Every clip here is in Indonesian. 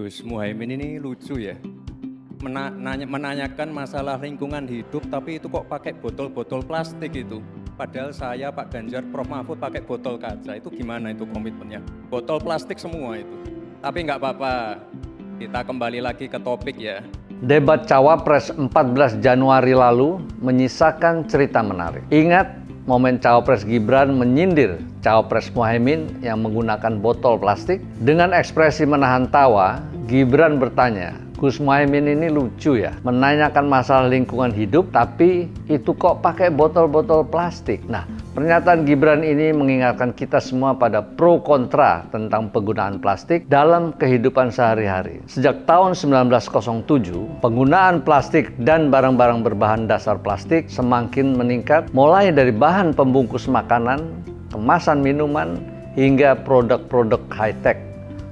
Gus Muhaimin ini lucu ya. Menanyakan masalah lingkungan hidup, tapi itu kok pakai botol-botol plastik itu. Padahal saya, Pak Ganjar, Prof. Mahfud pakai botol kaca. Itu gimana itu komitmennya? Botol plastik semua itu. Tapi nggak apa-apa, kita kembali lagi ke topik ya. Debat Cawapres 14 Januari lalu menyisakan cerita menarik. Ingat momen Cawapres Gibran menyindir Cawapres Muhaimin yang menggunakan botol plastik? Dengan ekspresi menahan tawa, Gibran bertanya, Gus Muhaimin ini lucu ya, menanyakan masalah lingkungan hidup, tapi itu kok pakai botol-botol plastik. Nah, pernyataan Gibran ini mengingatkan kita semua pada pro kontra tentang penggunaan plastik dalam kehidupan sehari-hari. Sejak tahun 1907, penggunaan plastik dan barang-barang berbahan dasar plastik semakin meningkat, mulai dari bahan pembungkus makanan, kemasan minuman, hingga produk-produk high-tech.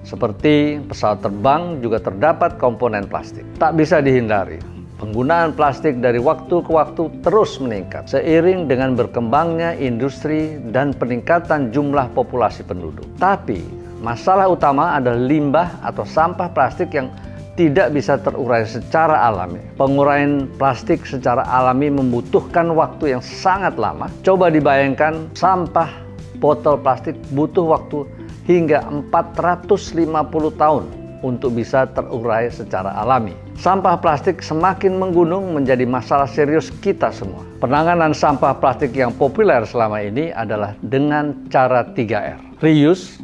Seperti pesawat terbang juga terdapat komponen plastik. Tak bisa dihindari, penggunaan plastik dari waktu ke waktu terus meningkat seiring dengan berkembangnya industri dan peningkatan jumlah populasi penduduk. Tapi masalah utama adalah limbah atau sampah plastik yang tidak bisa terurai secara alami. Penguraian plastik secara alami membutuhkan waktu yang sangat lama. Coba dibayangkan, sampah botol plastik butuh waktu hingga 450 tahun untuk bisa terurai secara alami. Sampah plastik semakin menggunung menjadi masalah serius kita semua. Penanganan sampah plastik yang populer selama ini adalah dengan cara 3R. Reuse,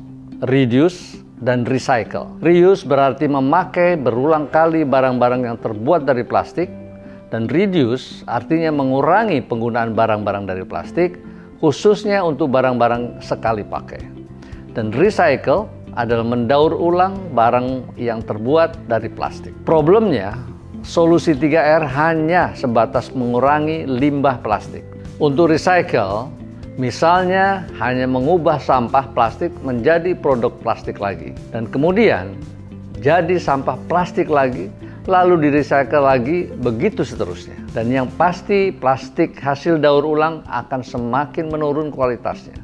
reduce, dan recycle. Reuse berarti memakai berulang kali barang-barang yang terbuat dari plastik, dan reduce artinya mengurangi penggunaan barang-barang dari plastik, khususnya untuk barang-barang sekali pakai. Dan recycle adalah mendaur ulang barang yang terbuat dari plastik. Problemnya, solusi 3R hanya sebatas mengurangi limbah plastik. Untuk recycle, misalnya hanya mengubah sampah plastik menjadi produk plastik lagi. Dan kemudian jadi sampah plastik lagi, lalu di-recycle lagi, begitu seterusnya. Dan yang pasti, plastik hasil daur ulang akan semakin menurun kualitasnya.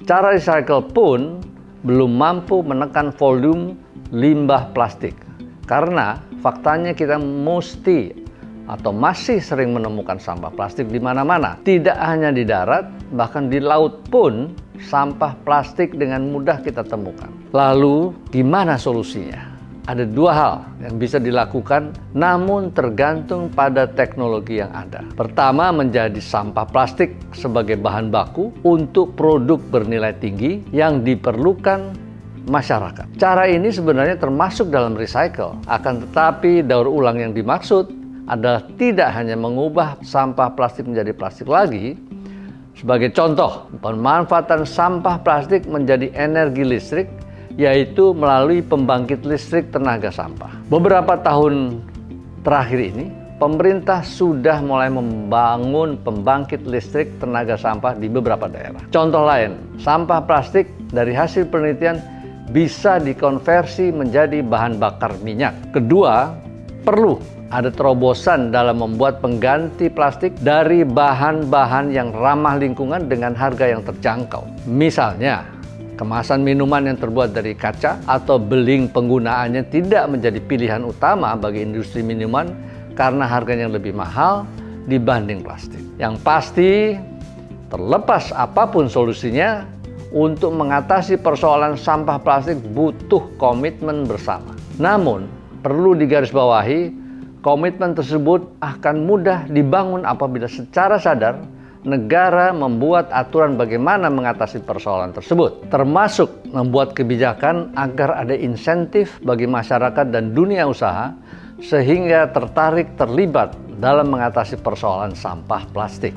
Cara recycle pun belum mampu menekan volume limbah plastik. Karena faktanya kita masih sering menemukan sampah plastik di mana-mana. Tidak hanya di darat, bahkan di laut pun sampah plastik dengan mudah kita temukan. Lalu gimana solusinya? Ada dua hal yang bisa dilakukan, namun tergantung pada teknologi yang ada. Pertama, menjadi sampah plastik sebagai bahan baku untuk produk bernilai tinggi yang diperlukan masyarakat. Cara ini sebenarnya termasuk dalam recycle, akan tetapi daur ulang yang dimaksud adalah tidak hanya mengubah sampah plastik menjadi plastik lagi. Sebagai contoh, pemanfaatan sampah plastik menjadi energi listrik, yaitu melalui pembangkit listrik tenaga sampah. Beberapa tahun terakhir ini, pemerintah sudah mulai membangun pembangkit listrik tenaga sampah di beberapa daerah. Contoh lain, sampah plastik dari hasil penelitian bisa dikonversi menjadi bahan bakar minyak. Kedua, perlu ada terobosan dalam membuat pengganti plastik dari bahan-bahan yang ramah lingkungan dengan harga yang terjangkau. Misalnya, kemasan minuman yang terbuat dari kaca atau beling penggunaannya tidak menjadi pilihan utama bagi industri minuman karena harganya lebih mahal dibanding plastik. Yang pasti, terlepas apapun solusinya, untuk mengatasi persoalan sampah plastik butuh komitmen bersama. Namun, perlu digarisbawahi, komitmen tersebut akan mudah dibangun apabila secara sadar negara membuat aturan bagaimana mengatasi persoalan tersebut, termasuk membuat kebijakan agar ada insentif bagi masyarakat dan dunia usaha sehingga tertarik terlibat dalam mengatasi persoalan sampah plastik.